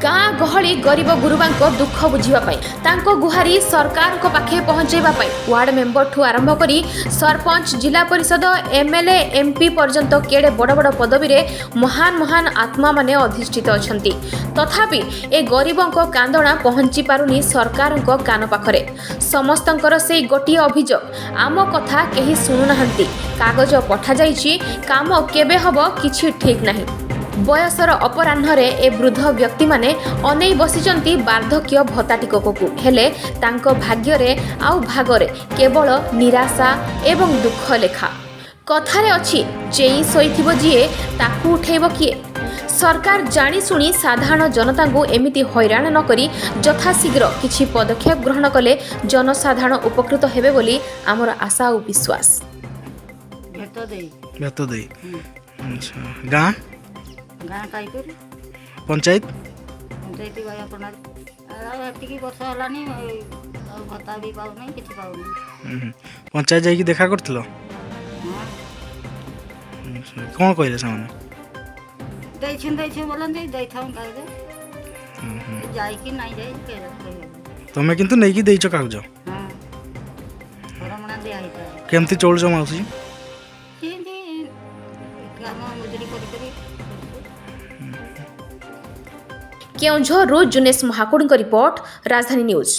गाँ गहली गरीब गुरुबा दुख बुझापी गुहारी सरकार पाखे पहुंचाइबा वार्ड मेंबर ठू आरंभ कर सरपंच जिला परिषद एमएलए एमपी पर्यंत केड़े बड़ बड़ पदवी रे महान महान आत्मा माने अधिष्ठित अछंती तथापि ए गरीबों कांदणा पहुंची पारुनी सरकार कान पाखरे समस्तंकर से गोटे अभियोग आम कथा केही सुनुनाहांती कागज पठा जाइछि काम केबे हबो किछि ठीक नाही। बयसर अपराह्न ए वृद्ध व्यक्ति माने अनै बसिचंती वार्धक्य भत्ताटिककू हेले तांको भाग्य आउ भागरे केवल निराशा एवं दुख लेखा कथारे अछि चेई सोइथिबो जिए ताकू उठेबो किए। सरकार जानी सुनी साधारण जनता को एमिति हैरान न करी यथाशीघ्र किछि पदक्षेप ग्रहण कले जनसाधारण उपकृत हेबे बोली आमर आशा और विश्वास। भेट दे अच्छा गाँ गाँ काईपुर पंचायत पंचायती भाई अपना एतिकी वर्ष हलानी भत्ता भी पाउनी किछि पाउनी। पंचायत जाइकी देखा करथिलो कौन कहले सामने दैछन बोलंदी दैथाउन काहे जाइकी नाही जाई के तमे किंतु नेकी देइछ कागज हां परमणा दे आइता केमती चोलजो माउसी केंदी काम मजूरी करी केउझर जुनेश महाकुड़ रिपोर्ट राजधानी न्यूज।